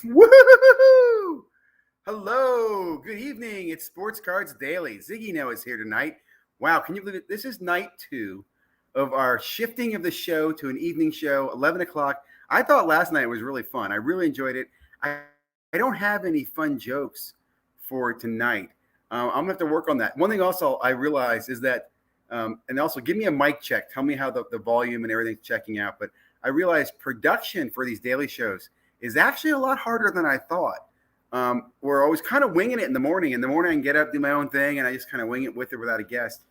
Woo! Hello, good evening. It's Sports Cards Daily. Ziggy Noah is here tonight. Wow, can you believe it? This is night 2 of our shifting of the show to an evening show, 11 o'clock. I thought last night was really fun. I really enjoyed it. I don't have any fun jokes for tonight. I'm going to have to work on that. One thing also I realized is that, and also give me a mic check. Tell me how the volume and everything's checking out. But I realized production for these daily shows is actually a lot harder than I thought. We're always kind of winging it in the morning. In the morning, I can get up, do my own thing, and I just kind of wing it with or without a guest.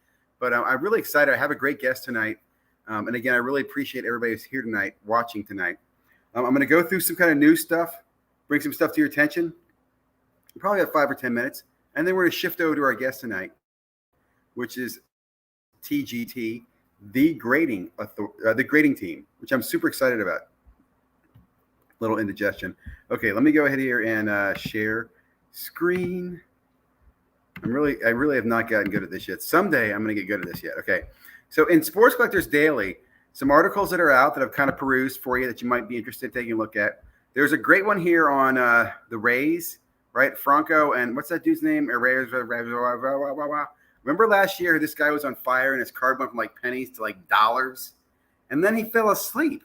But I'm really excited. I have a great guest tonight. And again, I really appreciate everybody who's here tonight, watching tonight. I'm going to go through some kind of new stuff, bring some stuff to your attention. We probably have 5 or 10 minutes. And then we're going to shift over to our guest tonight, which is TGT, the grading team, which I'm super excited about. Little indigestion. Okay, let me go ahead here and share screen. I really have not gotten good at this yet. Someday I'm going to get good at this yet. Okay, so in Sports Collectors Daily, some articles that are out that I've kind of perused for you that you might be interested in taking a look at. There's a great one here on the Rays, right? Franco and what's that dude's name? Remember last year this guy was on fire and his card went from like pennies to like dollars, and then he fell asleep.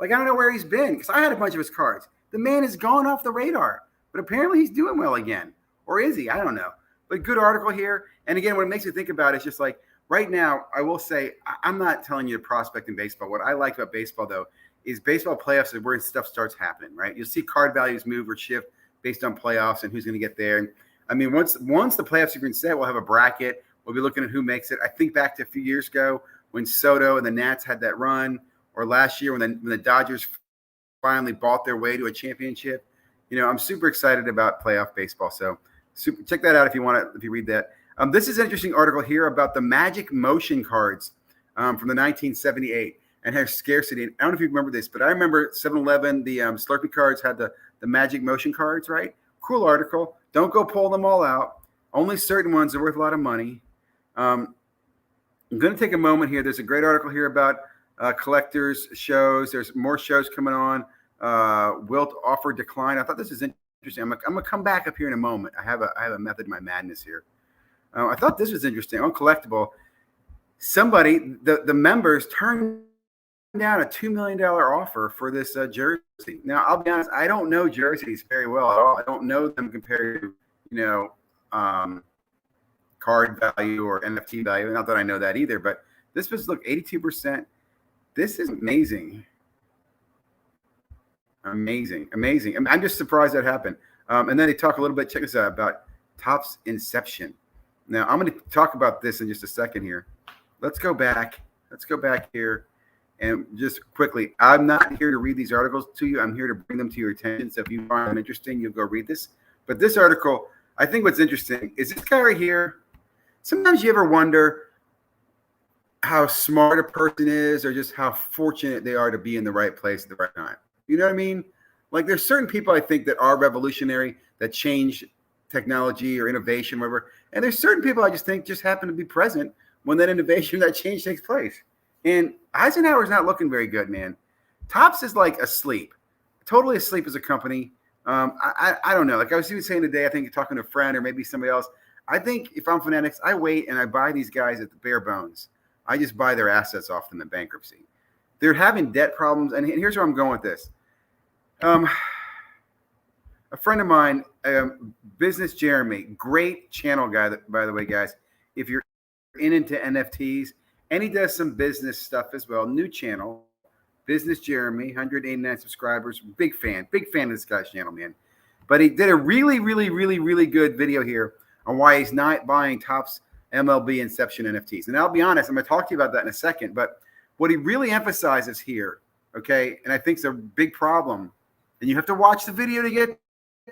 Like, I don't know where he's been because I had a bunch of his cards. The man has gone off the radar, but apparently he's doing well again. Or is he? I don't know. But good article here. And again, what it makes me think about is just like right now, I will say, I'm not telling you to prospect in baseball. What I like about baseball, though, is baseball playoffs is where stuff starts happening, right? You'll see card values move or shift based on playoffs and who's going to get there. And I mean, once the playoffs have been set, we'll have a bracket. We'll be looking at who makes it. I think back to a few years ago when Soto and the Nats had that run. Or last year when the Dodgers finally bought their way to a championship. You know, I'm super excited about playoff baseball. So check that out if you want to, if you read that. This is an interesting article here about the Magic Motion cards from the 1978 and their scarcity. I don't know if you remember this, but I remember 7-Eleven, the Slurpee cards had the Magic Motion cards, right? Cool article. Don't go pull them all out. Only certain ones are worth a lot of money. I'm going to take a moment here. There's a great article here about collectors shows. There's more shows coming on. Wilt offer decline. I thought this is interesting. I'm gonna come back up here in a moment. I have a method in my madness here. I thought this was interesting. On Collectible, somebody the members turned down a $2 million offer for this jersey. Now I'll be honest, I don't know jerseys very well at all. I don't know them compared to card value or NFT value. Not that I know that either, but this was 82%. This is amazing. Amazing. I'm just surprised that happened. And then they talk a little bit, check this out, about Topps Inception. Now, I'm going to talk about this in just a second here. Let's go back here. And just quickly, I'm not here to read these articles to you. I'm here to bring them to your attention. So if you find them interesting, you'll go read this. But this article, I think what's interesting is this guy right here. Sometimes you ever wonder how smart a person is or just how fortunate they are to be in the right place at the right time. You know what I mean? Like there's certain people I think that are revolutionary, that change technology or innovation, whatever. And there's certain people I just think just happen to be present when that innovation, that change takes place. And Eisenhower's not looking very good, man. Topps is like asleep, totally asleep as a company. I don't know. Like I was even saying today, I think talking to a friend or maybe somebody else, I think if I'm Fanatics, I wait and I buy these guys at the bare bones. I just buy their assets off them in bankruptcy. They're having debt problems. And here's where I'm going with this. A friend of mine, Business Jeremy, great channel guy, by the way, guys. If you're into NFTs, and he does some business stuff as well. New channel, Business Jeremy, 189 subscribers. Big fan of this guy's channel, man. But he did a really, really, really, really good video here on why he's not buying Topps MLB Inception NFTs. And I'll be honest, I'm going to talk to you about that in a second. But what he really emphasizes here, okay, and I think it's a big problem, and you have to watch the video to get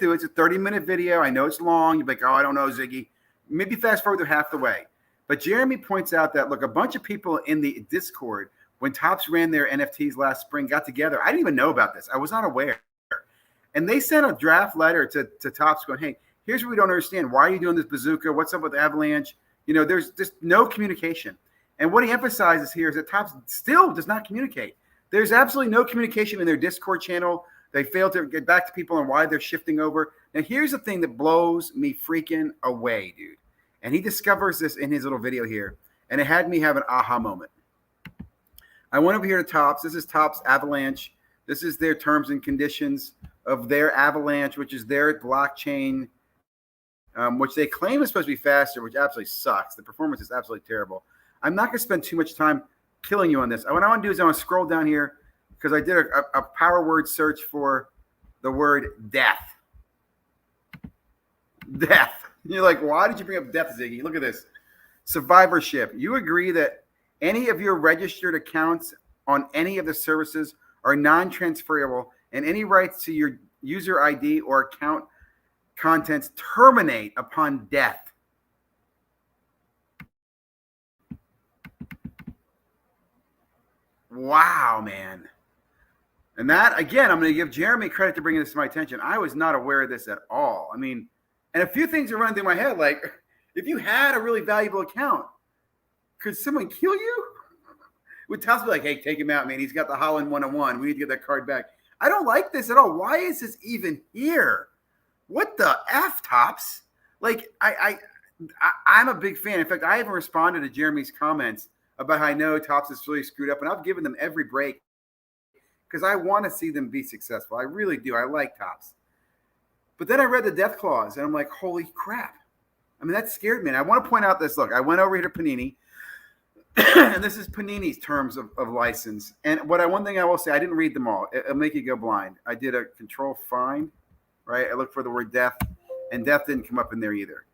to it. It's a 30-minute video. I know it's long. You're like, oh, I don't know, Ziggy. Maybe fast forward to half the way. But Jeremy points out that, look, a bunch of people in the Discord, when Topps ran their NFTs last spring, got together. I didn't even know about this. I was not aware. And they sent a draft letter to Topps going, hey, here's what we don't understand. Why are you doing this bazooka? What's up with Avalanche? You know, there's just no communication. And what he emphasizes here is that Topps still does not communicate. There's absolutely no communication in their Discord channel. They fail to get back to people on why they're shifting over. Now, here's the thing that blows me freaking away, dude. And he discovers this in his little video here, and it had me have an aha moment. I went over here to Topps. This is Topps Avalanche. This is their terms and conditions of their Avalanche, which is their blockchain, which they claim is supposed to be faster, which absolutely sucks. The performance is absolutely terrible. I'm not going to spend too much time killing you on this. What I want to do is I want to scroll down here because I did a power word search for the word death. Death. You're like, why did you bring up death, Ziggy? Look at this. Survivorship. You agree that any of your registered accounts on any of the services are non-transferable, and any rights to your user ID or account contents terminate upon death. Wow, man. And that, again, I'm going to give Jeremy credit to bringing this to my attention. I was not aware of this at all. I mean, and a few things are running through my head, like, if you had a really valuable account, could someone kill you? Would Topps be like, hey, take him out, man. He's got the Holland 101. We need to get that card back. I don't like this at all. Why is this even here? What the F, Topps? Like, I'm a big fan. In fact, I even responded to Jeremy's comments about how I know Topps is really screwed up, and I've given them every break because I want to see them be successful. I really do. I like Topps. But then I read the death clause, and I'm like, holy crap. I mean, that scared me. And I want to point out this. Look, I went over here to Panini, and this is Panini's terms of license. And one thing I will say, I didn't read them all. It'll make you go blind. I did a control find, right? I looked for the word death, and death didn't come up in there either.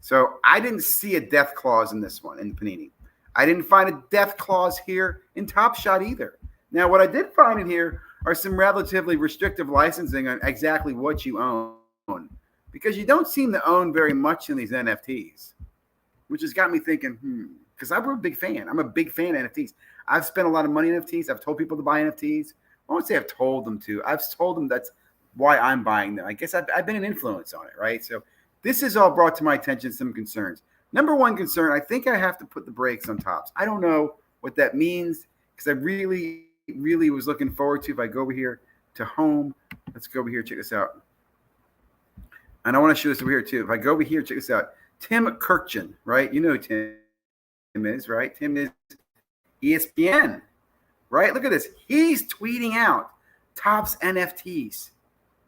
So I didn't see a death clause in this one, in Panini. I didn't find a death clause here in Top Shot either. Now, what I did find in here are some relatively restrictive licensing on exactly what you own, because you don't seem to own very much in these NFTs, which has got me thinking, because I'm a big fan. I'm a big fan of NFTs. I've spent a lot of money in NFTs. I've told people to buy NFTs. I won't say I've told them to. I've told them that's why I'm buying them. I guess I've been an influence on it, right? So this has all brought to my attention some concerns. Number one concern, I think I have to put the brakes on Topps. I don't know what that means because I really was looking forward to, if I go over here to home, let's go over here, check this out. And I want to show this over here too. If I go over here, check this out. Tim Kirkjian, right? You know who Tim is, right? Tim is ESPN, right? Look at this. He's tweeting out Topps NFTs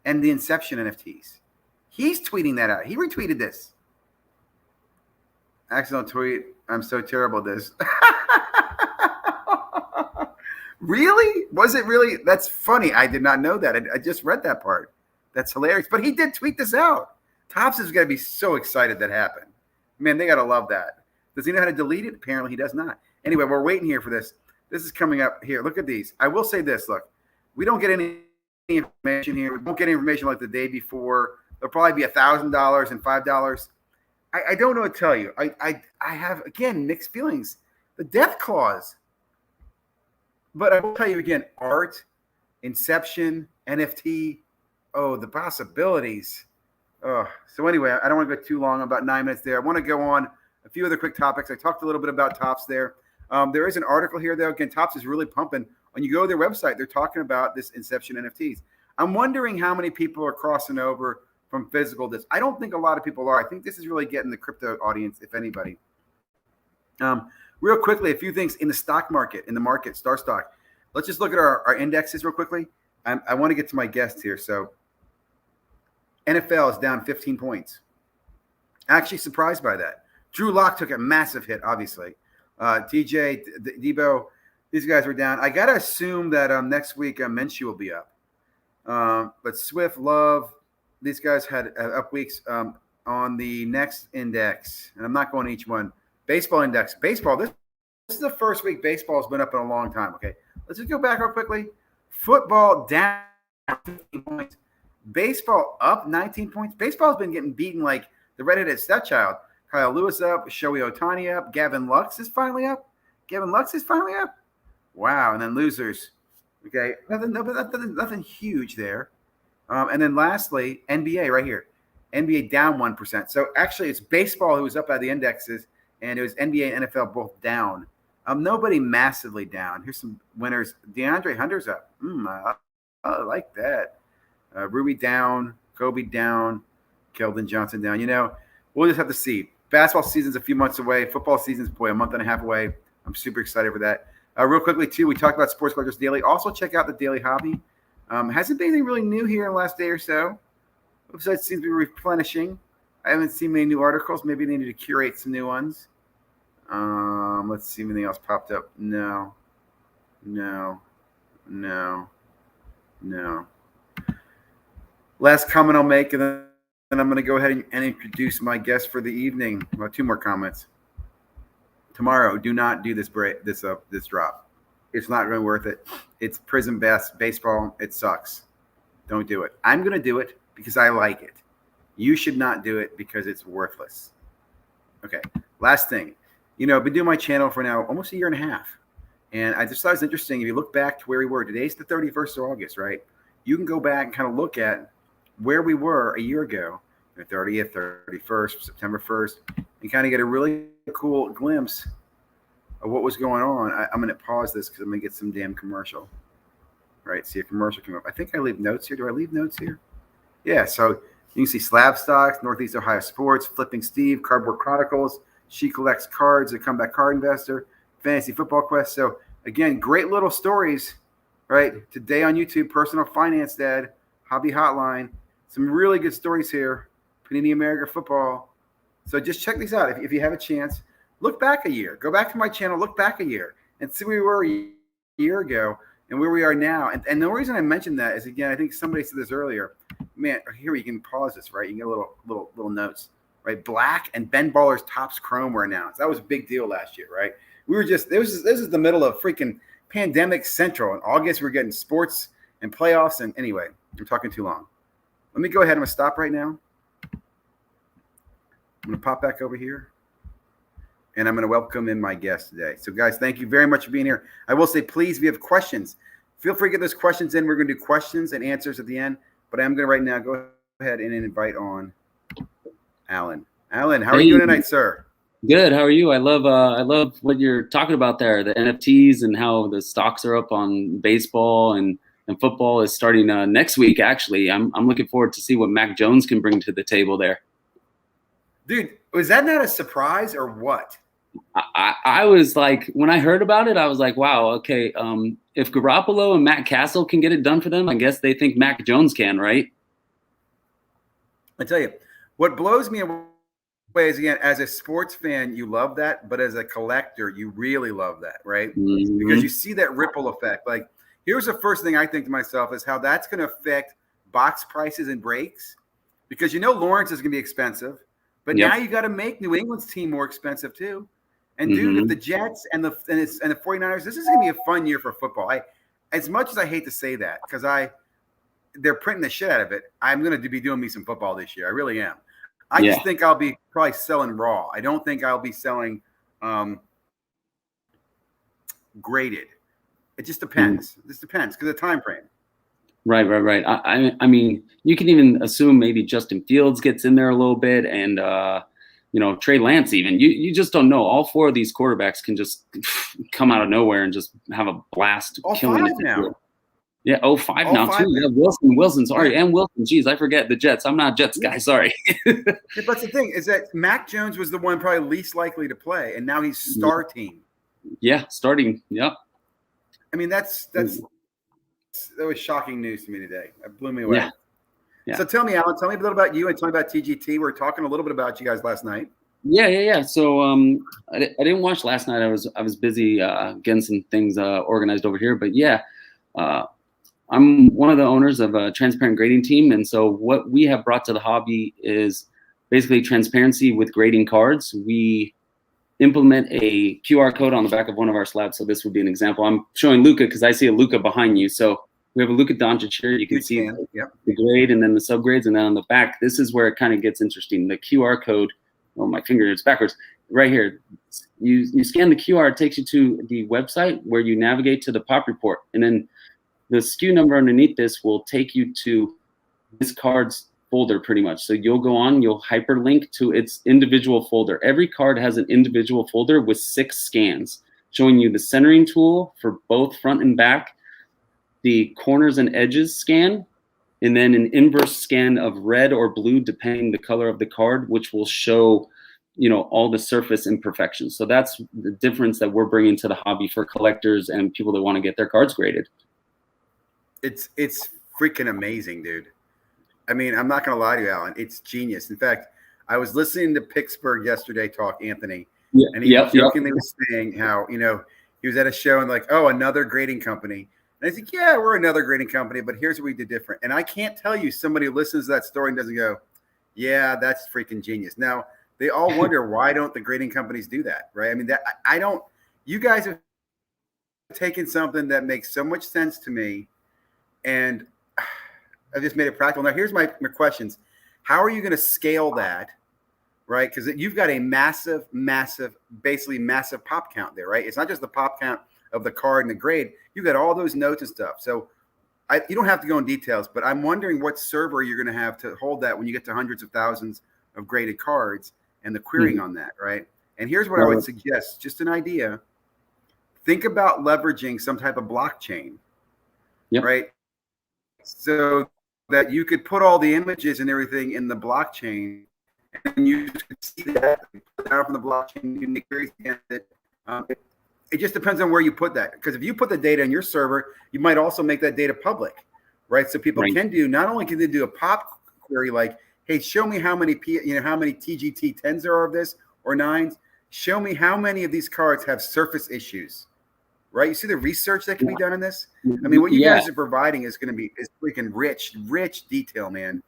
and the Inception NFTs. He's tweeting that out. He retweeted this. Accidental tweet. I'm so terrible at this. Really? Was it really? That's funny. I did not know that. I just read that part. That's hilarious. But he did tweet this out. Topps is going to be so excited that happened. Man, they got to love that. Does he know how to delete it? Apparently he does not. Anyway, we're waiting here for this. This is coming up here. Look at these. I will say this. Look, we don't get any information here. We won't get information like the day before. There'll probably be $1,000 and $5. I don't know what to tell you. I have, again, mixed feelings. The death clause. But I will tell you again, art, Inception, NFT, the possibilities. So anyway, I don't want to go too long. I'm about 9 minutes there. I want to go on a few other quick topics. I talked a little bit about Topps there. There is an article here, though. Again, Topps is really pumping. When you go to their website, they're talking about this Inception NFTs. I'm wondering how many people are crossing over from physical to this. I don't think a lot of people are. I think this is really getting the crypto audience, if anybody. Real quickly, a few things in the stock market, Star Stock. Let's just look at our indexes real quickly. I want to get to my guests here. So NFL is down 15 points. Actually surprised by that. Drew Lock took a massive hit, obviously. TJ, Debo, these guys were down. I got to assume that next week Minshew will be up. But Swift, Love, these guys had up weeks on the next index. And I'm not going to each one. Baseball index. Baseball, this is the first week baseball has been up in a long time. Okay, let's just go back real quickly. Football down 15 points. Baseball up 19 points. Baseball's been getting beaten like the redheaded stepchild. Kyle Lewis up. Shohei Ohtani up. Gavin Lux is finally up. Wow. And then losers. Okay, nothing huge there. And then lastly, NBA right here. NBA down 1%. So actually it's baseball who was up by the indexes. And it was NBA and NFL both down. Nobody massively down. Here's some winners. DeAndre Hunter's up. I like that. Rui down, Kobe down, Keldon Johnson down. We'll just have to see. Basketball season's a few months away. Football season's, a month and a half away. I'm super excited for that. Real quickly, too, we talked about Sports Collectors Daily. Also, check out the Daily Hobby. Hasn't been anything really new here in the last day or so. Website seems to be replenishing. I haven't seen many new articles. Maybe they need to curate some new ones. Let's see if anything else popped up. No. Last comment I'll make, and then I'm going to go ahead and introduce my guest for the evening. Well, 2 more comments. Tomorrow, do not do this drop. It's not really worth it. It's prison baseball. It sucks. Don't do it. I'm going to do it because I like it. You should not do it because it's worthless. Okay. Last thing. I've been doing my channel for now almost a year and a half. And I just thought it was interesting. If you look back to where we were, today's the 31st of August, right? You can go back and kind of look at where we were a year ago, the 30th, 31st, September 1st, and kind of get a really cool glimpse of what was going on. I'm going to pause this because I'm going to get some damn commercial. Right? See a commercial come up. I think I leave notes here. Do I leave notes here? Yeah. So you can see Slab Stocks, Northeast Ohio Sports, Flipping Steve, Cardboard Chronicles, She Collects Cards, A Comeback Card Investor, Fantasy Football Quest. So again, great little stories, right? Today on YouTube, Personal Finance Dad, Hobby Hotline, some really good stories here. Panini America Football. So just check these out. If you have a chance, look back a year. Go back to my channel, look back a year, and see where we were a year ago and where we are now. And the reason I mentioned that is, again, I think somebody said this earlier. Man, here you can pause this, right? You can get little notes, right? Black and Ben Baller's Topps Chrome were announced. That was a big deal last year, right? We were this is the middle of freaking pandemic central. In August, we're getting sports and playoffs. And anyway, I'm talking too long. Let me go ahead. I'm going to stop right now. I'm going to pop back over here. And I'm going to welcome in my guest today. So, guys, thank you very much for being here. I will say, please, if you have questions, feel free to get those questions in. We're going to do questions and answers at the end. But I'm going to right now go ahead and invite on Alan. Alan, how are you doing tonight, sir? Good. How are you? I love what you're talking about there, the NFTs and how the stocks are up on baseball and football is starting next week. Actually, I'm looking forward to see what Mac Jones can bring to the table there. Dude, was that not a surprise or what? I was like, when I heard about it, I was like, wow, okay. If Garoppolo and Matt Castle can get it done for them, I guess they think Mac Jones can, right? I tell you, what blows me away is, again, as a sports fan, you love that, but as a collector, you really love that, right? Mm-hmm. Because you see that ripple effect. Like, here's the first thing I think to myself is how that's going to affect box prices and breaks, because Lawrence is going to be expensive, but now you got to make New England's team more expensive too. And dude, if the Jets and the 49ers, this is going to be a fun year for football. As much as I hate to say that, because they're printing the shit out of it, I'm going to be doing me some football this year. I really am. I just think I'll be probably selling raw. I don't think I'll be selling graded. It just depends. This depends because of the time frame. Right. I mean, you can even assume maybe Justin Fields gets in there a little bit, and Trey Lance even. You just don't know. All 4 of these quarterbacks can just come out of nowhere and just have a blast. All 5 now. Yeah, 5 now too. Yeah, Wilson, sorry, and Wilson. Geez, I forget the Jets. I'm not a Jets guy. Sorry. But the thing is that Mac Jones was the one probably least likely to play, and now he's starting. Yeah, starting. Yep. I mean, that was shocking news to me today. It blew me away. Yeah. So tell me, Alan, tell me a little about you and tell me about TGT. We were talking a little bit about you guys last night. Yeah. So I didn't watch last night. I was busy getting some things organized over here. But yeah, I'm one of the owners of a transparent grading team. And so what we have brought to the hobby is basically transparency with grading cards. We implement a QR code on the back of one of our slabs. So this would be an example. I'm showing Luka because I see a Luka behind you. So we have a Luka Doncic here. You can see the grade and then the subgrades. And then on the back, this is where it kind of gets interesting. The QR code, my finger is backwards. Right here, you scan the QR, it takes you to the website where you navigate to the pop report. And then the SKU number underneath this will take you to this card's folder pretty much. So you'll go on, you'll hyperlink to its individual folder. Every card has an individual folder with 6 scans showing you the centering tool for both front and back, the corners and edges scan, and then an inverse scan of red or blue, depending the color of the card, which will show, all the surface imperfections. So that's the difference that we're bringing to the hobby for collectors and people that want to get their cards graded. It's freaking amazing, dude. I mean, I'm not going to lie to you, Alan. It's genius. In fact, I was listening to Pittsburgh yesterday talk, Anthony, and he jokingly was saying how, he was at a show and like, oh, another grading company. And I said, yeah, we're another grading company, but here's what we did different. And I can't tell you somebody who listens to that story and doesn't go, yeah, that's freaking genius. Now, they all wonder, why don't the grading companies do that, right? I mean, you guys have taken something that makes so much sense to me, and I just made it practical. Now, here's my questions. How are you going to scale that, right? Because you've got a massive pop count there, right? It's not just the pop count of the card and the grade. You've got all those notes and stuff. So you don't have to go in details, but I'm wondering what server you're going to have to hold that when you get to hundreds of thousands of graded cards and the querying on that, right? And here's what I would suggest, just an idea. Think about leveraging some type of blockchain, right? So that you could put all the images and everything in the blockchain, and you could see that, put that from the blockchain, you make queries against it. It just depends on where you put that. Because if you put the data in your server, you might also make that data public, right? So people can do, not only can they do a pop query like, hey, show me how many TGT 10s there are of this or 9s. Show me how many of these cards have surface issues, right? You see the research that can be done in this? I mean, what you guys are providing is going to be freaking rich detail, man.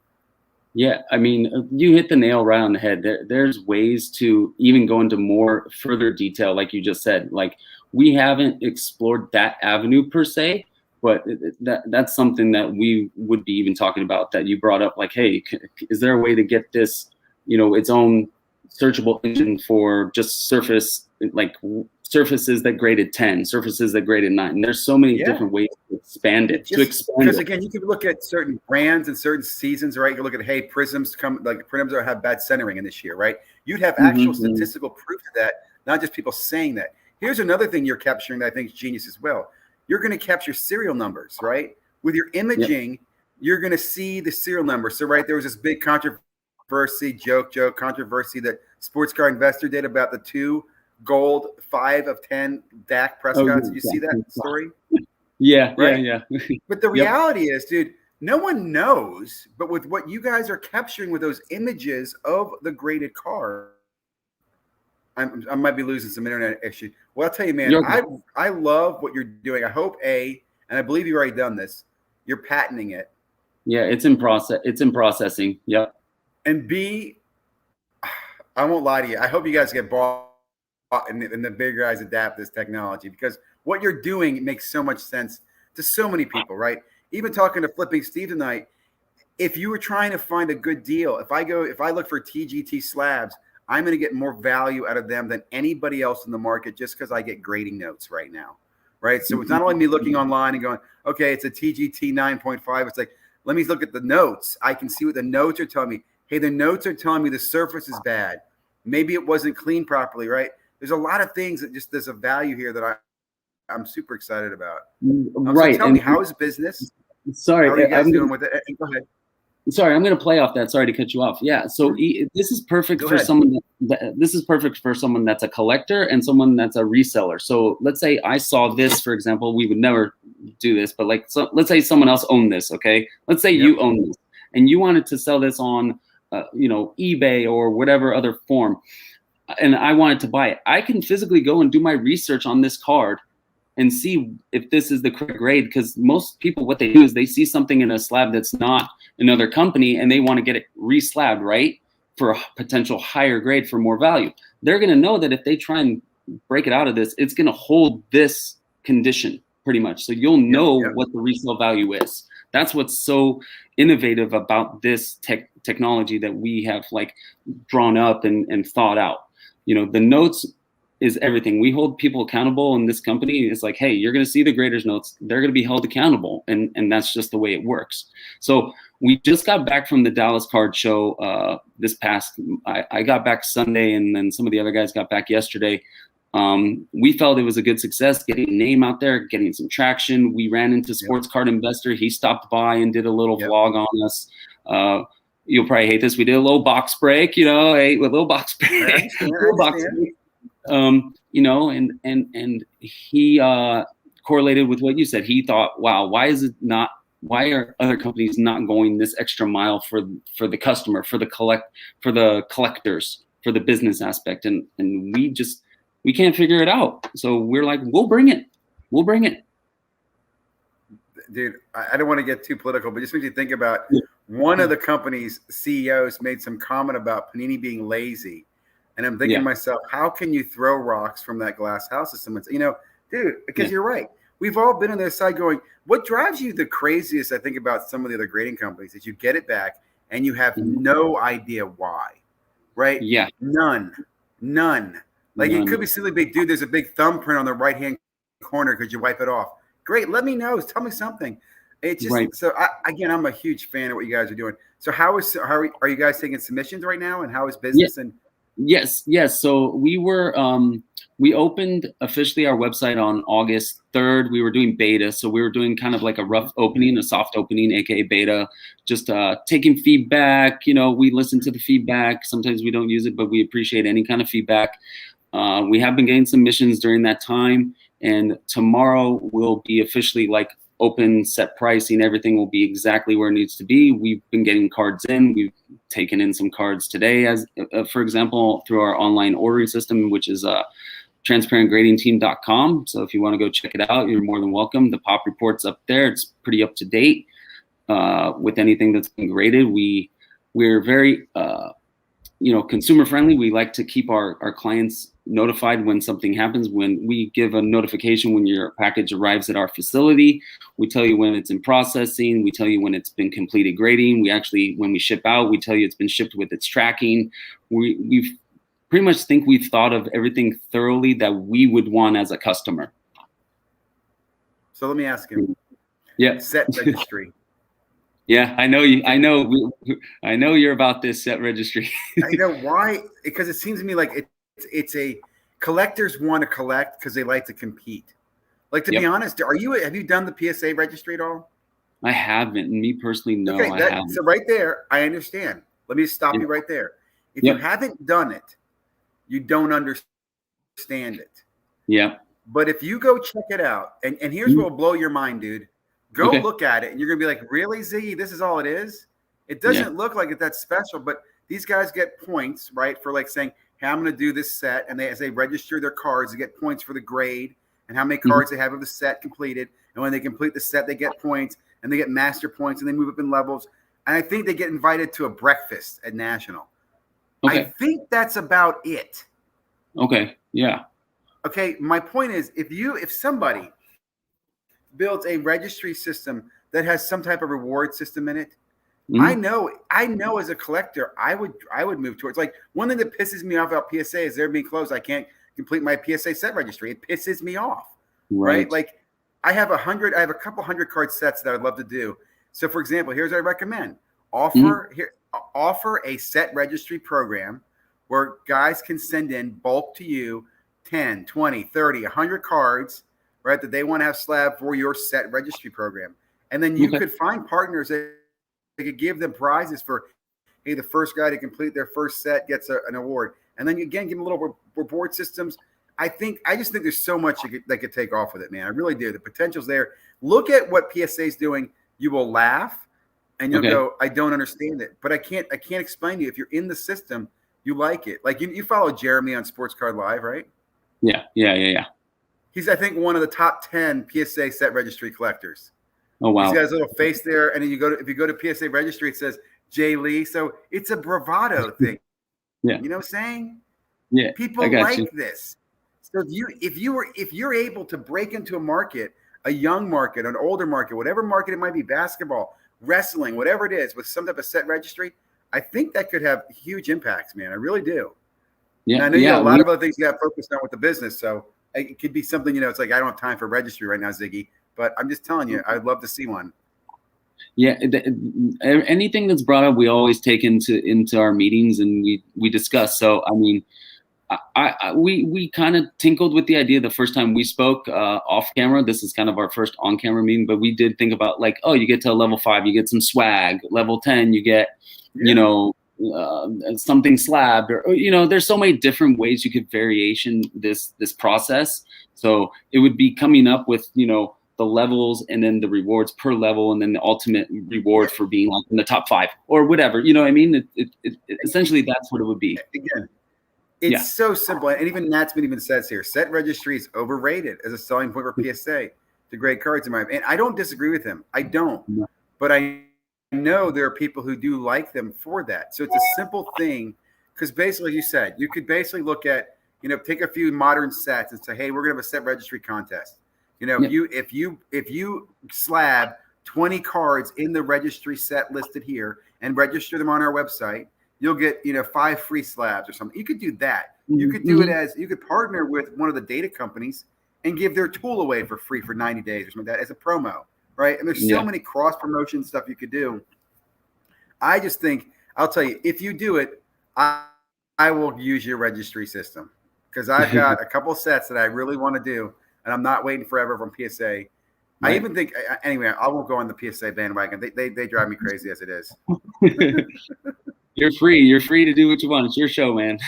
Yeah, I mean, you hit the nail right on the head. There's ways to even go into more further detail, like you just said. Like, we haven't explored that avenue per se, but that's something that we would be even talking about, that you brought up. Like, hey, is there a way to get this, its own searchable engine for just surfaces that graded 10, surfaces that graded 9. And there's so many different ways to expand it. Because again, you could look at certain brands and certain seasons, right? You could look at, hey, prisms have bad centering in this year, right? You'd have actual statistical proof of that, not just people saying that. Here's another thing you're capturing that I think is genius as well. You're going to capture serial numbers, right? With your imaging, you're going to see the serial number. So, right, there was this big controversy that Sports Card Investor did about the 2 gold 5 of 10 Dak Prescotts. Did you see that story? Yeah, right? yeah. But the reality is, dude, no one knows. But with what you guys are capturing with those images of the graded card, I might be losing some internet issue. Well, I'll tell you, man, I love what you're doing. I hope and I believe you've already done this, you're patenting it. Yeah, it's in process. It's in processing. Yep. And B, I won't lie to you. I hope you guys get bought and the bigger guys adapt this technology, because what you're doing makes so much sense to so many people, right? Even talking to Flipping Steve tonight, if you were trying to find a good deal, if I look for TGT slabs, I'm going to get more value out of them than anybody else in the market, just because I get grading notes right now, right? So it's not only me looking online and going, okay, it's a TGT 9.5. It's like, let me look at the notes. I can see what the notes are telling me. Hey, the notes are telling me the surface is bad. Maybe it wasn't cleaned properly, right? There's a lot of things that there's a value here that I'm super excited about. Right. So tell me, how is business? Sorry. How are you guys doing with it? Go ahead. Sorry, I'm going to play off that. Sorry to cut you off. Yeah. So this is perfect for someone. This is perfect for someone that's a collector and someone that's a reseller. So let's say I saw this, for example. We would never do this, but let's say someone else owned this. Okay. Let's say you own this and you wanted to sell this on, eBay or whatever other form, and I wanted to buy it. I can physically go and do my research on this card and see if this is the correct grade, because most people, what they do is they see something in a slab that's not another company and they want to get it re-slabbed, right, for a potential higher grade for more value. They're going to know that if they try and break it out of this, it's going to hold this condition pretty much. So you'll know what the resale value is. That's what's so innovative about this technology that we have drawn up and thought out. The notes is everything. We hold people accountable in this company. It's like, hey, you're going to see the graders notes. They're going to be held accountable. And that's just the way it works. So we just got back from the Dallas Card Show I got back Sunday, and then some of the other guys got back yesterday. We felt it was a good success, getting a name out there, getting some traction. We ran into Sports Card Investor. He stopped by and did a little vlog on us. You'll probably hate this. We did a little box break, a little box break. I understand. And he correlated with what you said. He thought, wow, why are other companies not going this extra mile for the customer, for the collectors, for the business aspect? And we can't figure it out. So we're like, we'll bring it. Dude, I don't want to get too political, but just makes you think about one of the company's CEOs made some comment about Panini being lazy. And I'm thinking to myself, how can you throw rocks from that glass house at someone? Dude, because you're right. We've all been on their side going, what drives you the craziest, I think, about some of the other grading companies is you get it back and you have no idea why, right? Yeah. None. Like it could be silly big, dude, there's a big thumbprint on the right-hand corner because you wipe it off. Great. Let me know. Tell me something. It's just so I'm a huge fan of what you guys are doing. So how are you guys taking submissions right now, and how is business? And Yes. So we opened officially our website on August 3rd. We were doing beta. So we were doing kind of like a rough opening, a soft opening, aka beta, just taking feedback. We listen to the feedback. Sometimes we don't use it, but we appreciate any kind of feedback. We have been getting submissions during that time, and tomorrow will be officially like open set pricing. Everything will be exactly where it needs to be. We've been getting cards in. We've taken in some cards today, as for example, through our online ordering system, which is transparentgradingteam.com. So if you want to go check it out, you're more than welcome. The pop report's up there. It's pretty up to date with anything that's been graded. We're very consumer friendly. We like to keep our clients notified when something happens. When we give a notification when your package arrives at our facility, we tell you when it's in processing. We tell you when it's been completed grading. When we ship out, we tell you it's been shipped with its tracking. We've pretty much think we've thought of everything thoroughly that we would want as a customer. So let me ask you. Yeah. Set registry. Yeah, I know you. I know you're about this set registry. I know why, because it seems to me like it's a collectors want to collect because they like to compete. Like, to be honest, have you done the PSA registry at all? I haven't. Me personally, no. Okay, I haven't. So right there, I understand. Let me stop you right there. If you haven't done it, you don't understand it. Yeah. But if you go check it out, and here's what will blow your mind, dude. Go look at it, and you're gonna be like, "Really, Ziggy? This is all it is? It doesn't look like it's that special." But these guys get points, right, for like saying, "Hey, I'm gonna do this set," and as they register their cards, they get points for the grade and how many cards they have of the set completed. And when they complete the set, they get points, and they get master points, and they move up in levels. And I think they get invited to a breakfast at National. Okay. I think that's about it. Okay. Yeah. Okay. My point is, if somebody builds a registry system that has some type of reward system in it, I know as a collector, I would move towards. Like, one thing that pisses me off about PSA is they're being closed. I can't complete my PSA set registry. It pisses me off. Right? Like, I have a couple hundred card sets that I'd love to do. So for example, here's what I recommend. Offer a set registry program where guys can send in bulk to you 10, 20, 30, 100 cards, right, that they want to have slab for your set registry program. And then you could find partners that they could give them prizes for, hey, the first guy to complete their first set gets an award. And then again, give them little reward systems. I just think there's so much that could take off with it, man. I really do. The potential's there. Look at what PSA is doing. You will laugh and you'll go, I don't understand it. But I can't explain to you. If you're in the system, you like it. Like, you follow Jeremy on Sports Card Live, right? Yeah. He's, I think, one of the top 10 PSA set registry collectors. Oh, wow. He's got his little face there, and then if you go to PSA registry, it says Jay Lee. So it's a bravado thing. Yeah. You know what I'm saying? Yeah. People like this. So if you're able to break into a market, a young market, an older market, whatever market it might be, basketball, wrestling, whatever it is, with some type of set registry, I think that could have huge impacts, man. I really do. Yeah. And I know you got a lot of other things you got focused on with the business. So it could be something, it's like, I don't have time for registry right now, Ziggy, but I'm just telling you, I'd love to see one. Yeah. Anything that's brought up, we always take into our meetings and we discuss. So, I mean, we kind of tinkled with the idea the first time we spoke off camera. This is kind of our first on camera meeting, but we did think about like, oh, you get to level 5, you get some swag. Level 10, you get, something slabbed, or there's so many different ways you could variation this process. So it would be coming up with the levels and then the rewards per level and then the ultimate reward for being like in the top 5 or whatever. You know what I mean? It essentially that's what it would be. Again, it's so simple, and even that's been even says here. Set registry is overrated as a selling point for PSA. The great cards in my opinion. And I don't disagree with him. I don't, but I know there are people who do like them for that. So it's a simple thing, because basically, like you said, you could basically look at take a few modern sets and say, hey, we're gonna have a set registry contest. If you slab 20 cards in the registry set listed here and register them on our website, you'll get 5 free slabs or something. You could do that. You could do it as you could partner with one of the data companies and give their tool away for free for 90 days or something like that as a promo, right? And there's so many cross promotion stuff you could do. I just think I'll tell you, if you do it, I will use your registry system, because I've got a couple sets that I really want to do, and I'm not waiting forever from PSA. Right. I even think anyway. I won't go on the PSA bandwagon. They drive me crazy as it is. You're free. You're free to do what you want. It's your show, man.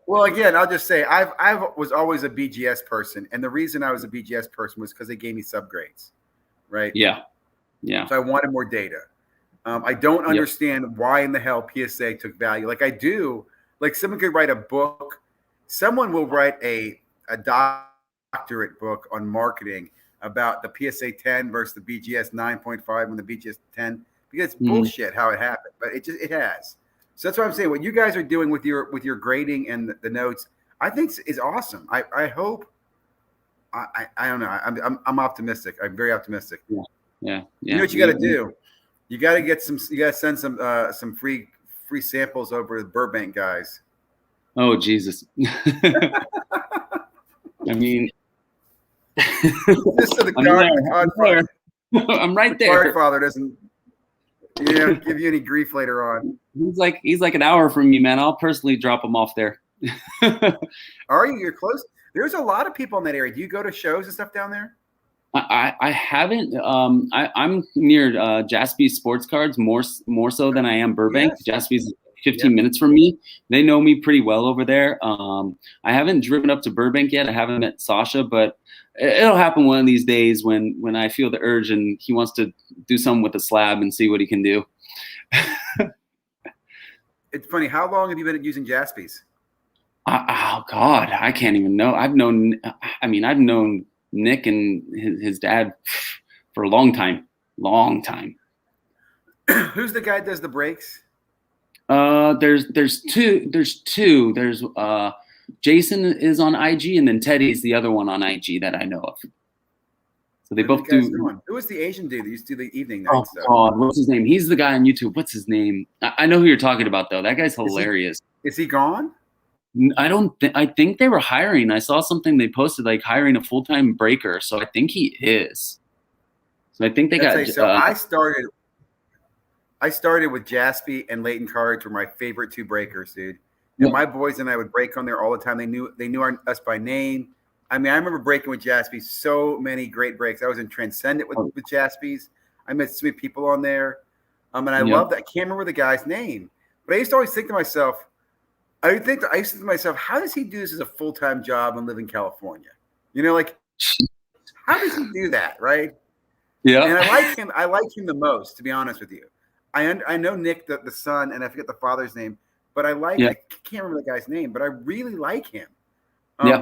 Well, again, I'll just say I was always a BGS person, and the reason I was a BGS person was because they gave me subgrades, right? Yeah. So I wanted more data. I don't understand why in the hell PSA took value. Like I do. Like someone could write a book. Someone will write a doctorate book on marketing about the PSA 10 versus the BGS 9.5 and the BGS 10. Because it's bullshit how it happened, but it has. So that's what I'm saying. What you guys are doing with your grading and the notes, I think is awesome. I hope. I don't know. I'm optimistic. I'm very optimistic. Yeah. You know what you got to do? You got to get some. You got to send some free samples over to the Burbank guys. Oh Jesus! I mean, just so the Godfather. I'm right there. The Godfather doesn't. Give you any grief later on. He's like an hour from me, man. I'll personally drop him off there. Are you? You're close. There's a lot of people in that area. Do you go to shows and stuff down there? I haven't. I'm near Jaspy's Sports Cards more so than I am Burbank. Yes. Jaspy's 15 minutes from me. They know me pretty well over there. I haven't driven up to Burbank yet. I haven't met Sasha, but it'll happen one of these days when I feel the urge and he wants to do something with the slab and see what he can do. It's funny. How long have you been using Jaspy's? Oh God, I can't even know. I've known Nick and his dad for a long time. Who's the guy that does the breaks? There's two. There's Jason is on IG, and then Teddy's the other one on IG that I know of. So they both do. Who was the Asian dude that used to do the evening night stuff? God, what's his name? He's the guy on YouTube. What's his name? I know who you're talking about though. That guy's hilarious. Is he gone? I think they were hiring. I saw something they posted like hiring a full-time breaker. So I think he is. So I think they got. So I started with Jaspy and Leighton Cards were my favorite 2 breakers, dude. And my boys and I would break on there all the time. They knew us by name. I mean, I remember breaking with Jaspy. So many great breaks. I was in Transcendent with Jaspy's. I met so many people on there. And I love that. I can't remember the guy's name. But I used to always think to myself, how does he do this as a full-time job and live in California? How does he do that, right? Yeah. And I like him the most, to be honest with you. I know Nick, the son, and I forget the father's name, but I can't remember the guy's name, but I really like him.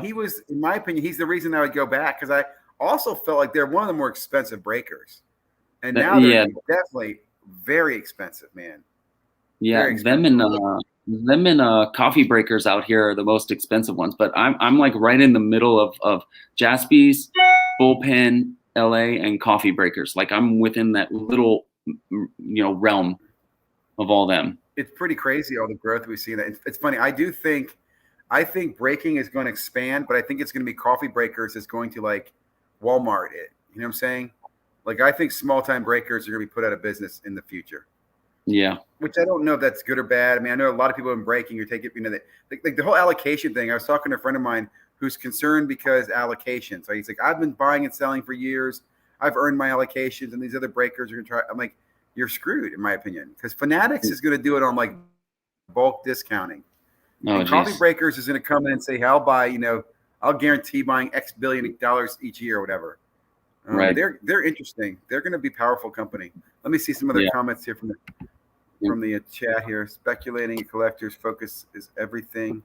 He was, in my opinion, he's the reason I would go back, because I also felt like they're one of the more expensive breakers. And now they're definitely very expensive, man. Yeah, them and coffee breakers out here are the most expensive ones. But I'm like right in the middle of Jaspy's, Bullpen, LA, and coffee breakers. Like I'm within that little realm of all them. It's pretty crazy all the growth we see. It's funny. I think breaking is going to expand, but I think it's going to be coffee breakers is going to like Walmart it. You know what I'm saying? Like I think small time breakers are going to be put out of business in the future. Yeah. Which I don't know if that's good or bad. I mean, I know a lot of people in breaking or take it, like the whole allocation thing. I was talking to a friend of mine who's concerned because allocation. So he's like, I've been buying and selling for years. I've earned my allocations, and these other breakers are going to try. I'm like, you're screwed, in my opinion, because Fanatics is going to do it on like bulk discounting. Oh, And Coffee Breakers is going to come in and say, I'll buy, I'll guarantee buying X billion dollars each year or whatever. Right. They're interesting. They're going to be a powerful company. Let me see some other comments here from the chat here. Speculating collectors focus is everything.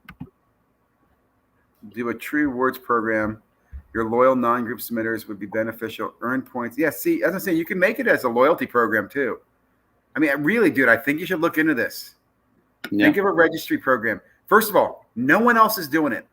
Do a true rewards program. Your loyal non-group submitters would be beneficial. Earn points. Yeah, see, as I'm saying, you can make it as a loyalty program too. I mean, really, dude, I think you should look into this. Yeah. Think of a registry program. First of all, no one else is doing it.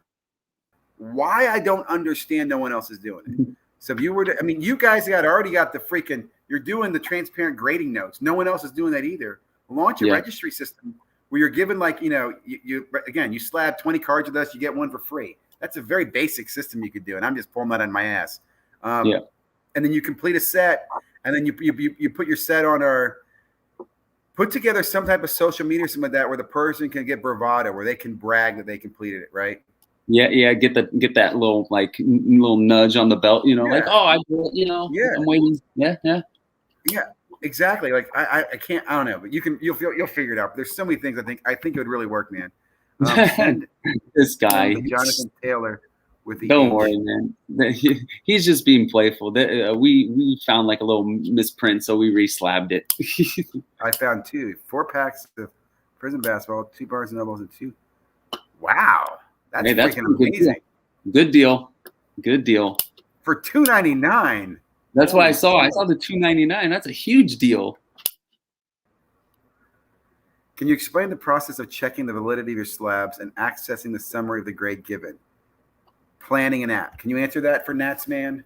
Why? I don't understand no one else is doing it. So if you were to, I mean, you guys already got the freaking, you're doing the transparent grading notes. No one else is doing that either. Launch a registry system where you're given like, you slab 20 cards with us, you get one for free. That's a very basic system you could do. And I'm just pulling that on my ass. And then you complete a set, and then you put your set on put together some type of social media or something like that where the person can get bravado, where they can brag that they completed it, right? Yeah, get that little little nudge on the belt, like, oh, I do it, I'm waiting. Yeah, exactly. Like I can't, I don't know, but you'll figure it out. But there's so many things I think it would really work, man. This guy, Jonathan Taylor, with the don't worry, man. He's just being playful. We found like a little misprint, so we re-slabbed it. I found 4 packs of Prison Basketball, 2 Barnes and Nobles, and 2. Wow. That's freaking amazing. Good deal. For $2.99. That's why I saw the $2.99. That's a huge deal. Can you explain the process of checking the validity of your slabs and accessing the summary of the grade given? Planning an app. Can you answer that for Nats, man?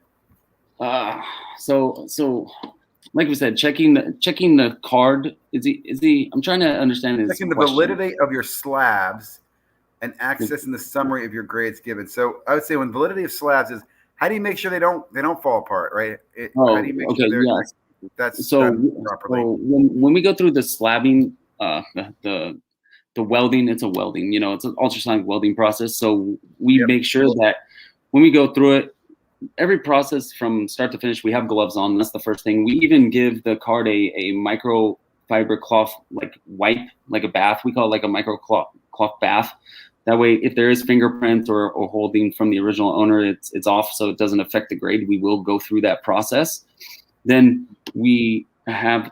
So like we said, checking the card. Is he? I'm trying to understand his checking the validity of your slabs and accessing the summary of your grades given. So I would say when validity of slabs is, how do you make sure they don't fall apart, right? How do you make sure that's done properly? So when we go through the slabbing, the welding, it's a welding, it's an ultrasonic welding process. So we make sure that when we go through it, every process from start to finish, we have gloves on. That's the first thing. We even give the card a microfiber cloth like wipe, like a bath. We call it like a micro cloth bath. That way, if there is fingerprints or holding from the original owner, it's off, so it doesn't affect the grade. We will go through that process. Then we have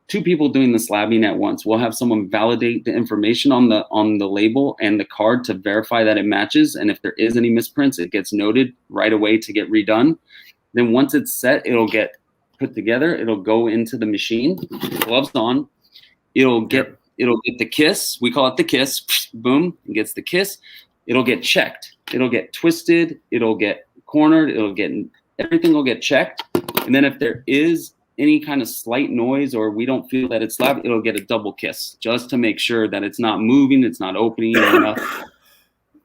2 people doing the slabbing at once. We'll have someone validate the information on the label and the card to verify that it matches. And if there is any misprints, it gets noted right away to get redone. Then once it's set, it'll get put together. It'll go into the machine, gloves on. It'll get the kiss. We call it the kiss. Boom, it gets the kiss. It'll get checked. It'll get twisted. It'll get cornered. Everything will get checked. And then if there is any kind of slight noise or we don't feel that it's slabbed, it'll get a double kiss just to make sure that it's not moving, it's not opening, or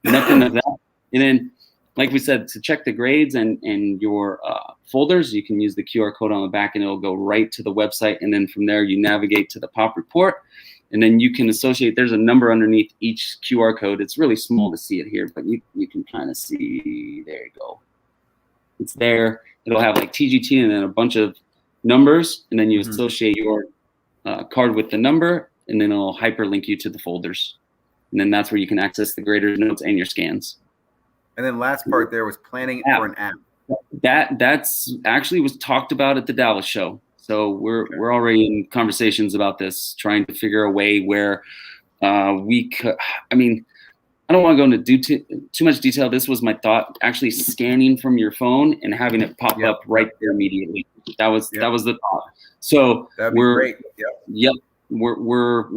nothing of that. And then, like we said, to check the grades and your folders, you can use the QR code on the back and it'll go right to the website. And then from there, you navigate to the POP report. And then you can associate, there's a number underneath each QR code. It's really small to see it here, but you can kind of see, there you go. It's there. It'll have like TGT and then a bunch of numbers, and then you associate your card with the number, and then it'll hyperlink you to the folders. And then that's where you can access the grader notes and your scans. And then last part there was planning for an app. That's actually was talked about at the Dallas show. So we're already in conversations about this, trying to figure a way where we could. I mean, I don't want to go into too much detail. This was my thought: actually scanning from your phone and having it pop up right there immediately. That was the thought. So that'd be great. Yep. We're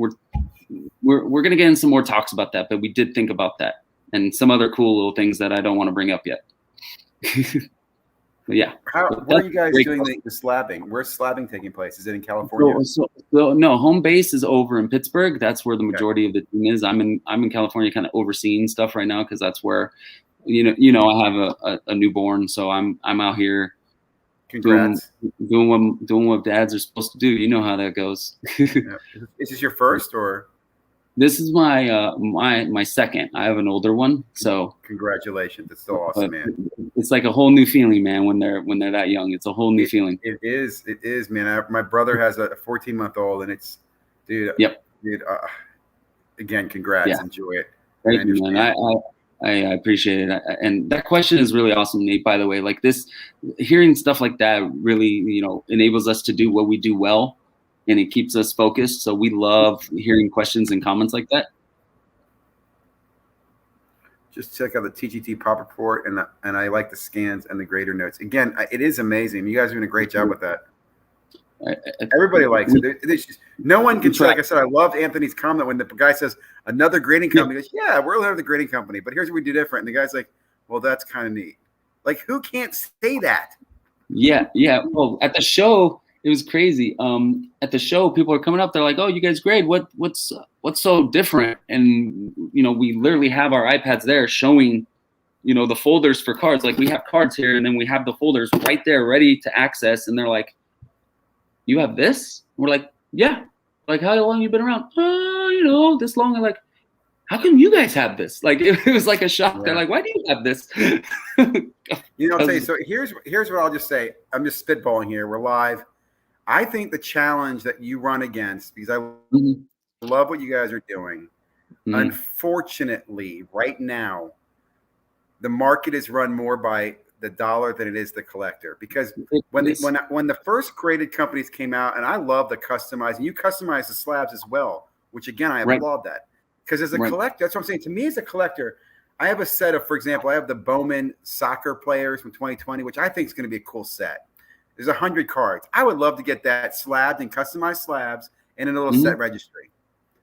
gonna get in some more talks about that, but we did think about that and some other cool little things that I don't want to bring up yet. But yeah. Where are you guys doing the slabbing? Where's slabbing taking place? Is it in California? So no, home base is over in Pittsburgh. That's where the majority of the team is. I'm in California, kind of overseeing stuff right now because that's where, I have a newborn, so I'm out here Congrats. Doing what dads are supposed to do. You know how that goes. Yeah. Is this your first or? This is my second. I have an older one, so congratulations. It's still awesome, man. It's like a whole new feeling, man. When they're that young, it's a whole new feeling. It is, man. My brother has a 14-month-old, and it's, dude. Yep. Dude. Again, congrats. Yeah. Enjoy it. Thank you, man. I appreciate it. And that question is really awesome, Nate, by the way. Like hearing stuff like that really, enables us to do what we do well, and it keeps us focused. So we love hearing questions and comments like that. Just check out the TGT pop report, and I like the scans and the grader notes. Again, it is amazing. You guys are doing a great job with that. Everybody likes it. No one can say, like I said, I loved Anthony's comment when the guy says another grading company. He goes, yeah, we're another grading company, but here's what we do different. And the guy's like, well, that's kind of neat. Like, who can't say that? Yeah. Well, at the show, it was crazy. At the show, people are coming up. They're like, "Oh, you guys grade. What's so different?" And we literally have our iPads there showing, the folders for cards. Like, we have cards here, and then we have the folders right there, ready to access. And they're like, "You have this?" We're like, "Yeah." Like, how long have you been around? This long. I'm like, how come you guys have this? Like, it was like a shock. Yeah. They're like, why do you have this? I'll tell you. So here's what I'll just say. I'm just spitballing here. We're live. I think the challenge that you run against, because I love what you guys are doing. Unfortunately, right now, the market is run more by the dollar than it is the collector. Because when the first graded companies came out, and I love the customizing, you customize the slabs as well, which again, I applaud that. Because as a collector, that's what I'm saying. To me, as a collector, I have a set of, for example, I have the Bowman Soccer Players from 2020, which I think is going to be a cool set. There's 100 cards. I would love to get that slabbed and customized slabs in a little set registry.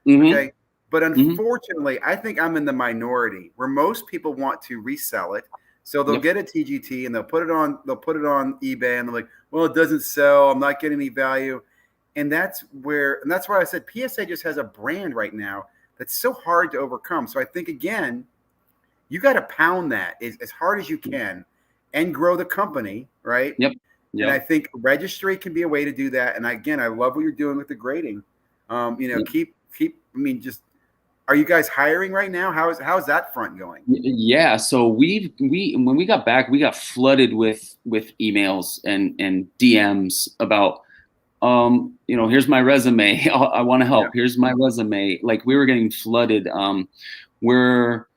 Okay. But unfortunately, I think I'm in the minority where most people want to resell it. So they'll get a TGT and they'll put it on eBay and they're like, well, it doesn't sell. I'm not getting any value. And that's why I said PSA just has a brand right now that's so hard to overcome. So I think, again, you got to pound that as hard as you can and grow the company, right? Yep. And I think registry can be a way to do that. And again, I love what you're doing with the grading. Are you guys hiring right now? How's that front going? Yeah. So when we got back, we got flooded with emails and DMs about, here's my resume. I want to help. Yeah. Here's my resume. Like, we were getting flooded. We're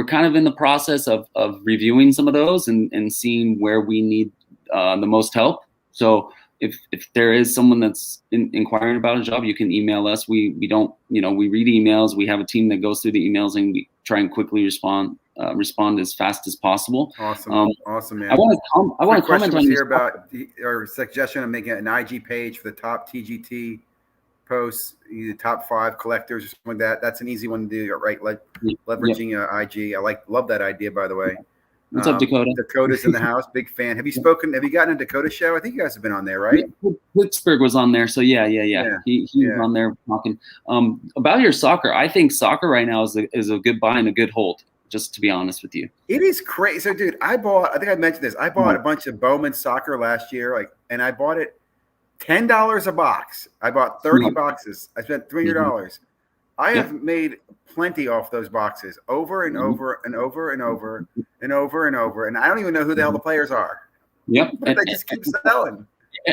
kind of in the process of reviewing some of those and seeing where we need the most help. So if there is someone that's inquiring about a job, you can email us. We don't, we read emails. We have a team that goes through the emails and we try and quickly respond as fast as possible. Awesome. Awesome, man. I want to comment on here about our suggestion of making an IG page for the top TGT posts, the top 5 collectors or something like that. That's an easy one to do, right? Like leveraging IG. Love that idea, by the way. What's up, Dakota? Dakota's in the house. Big fan. Have you gotten a Dakota show? I think you guys have been on there, right? Yeah, Pittsburgh was on there. So yeah. He was on there talking about your soccer. I think soccer right now is a good buy and a good hold, just to be honest with you. It is crazy. So, dude, I think I mentioned this. I bought a bunch of Bowman Soccer last year, and I bought it $10 a box. I bought 30 boxes. I spent $300. I have made plenty off those boxes over and over and over and over and over and over. And I don't even know who the hell the players are. Yep. But they just keep selling.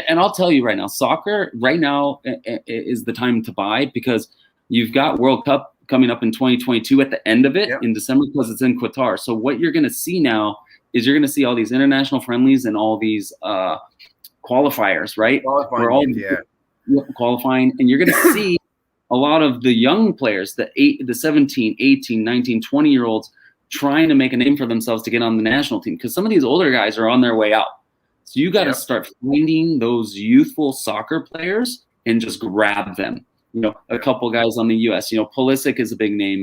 And I'll tell you right now, soccer right now is the time to buy, because you've got World Cup coming up in 2022 at the end of it in December, because it's in Qatar. So what you're going to see now is you're going to see all these international friendlies and all these qualifiers, right? Qualifying. And you're going to see a lot of the young players, the 17, 18, 19, 20-year-olds trying to make a name for themselves to get on the national team, because some of these older guys are on their way out. So you got to start finding those youthful soccer players and just grab them. A couple guys on the U.S. Pulisic is a big name.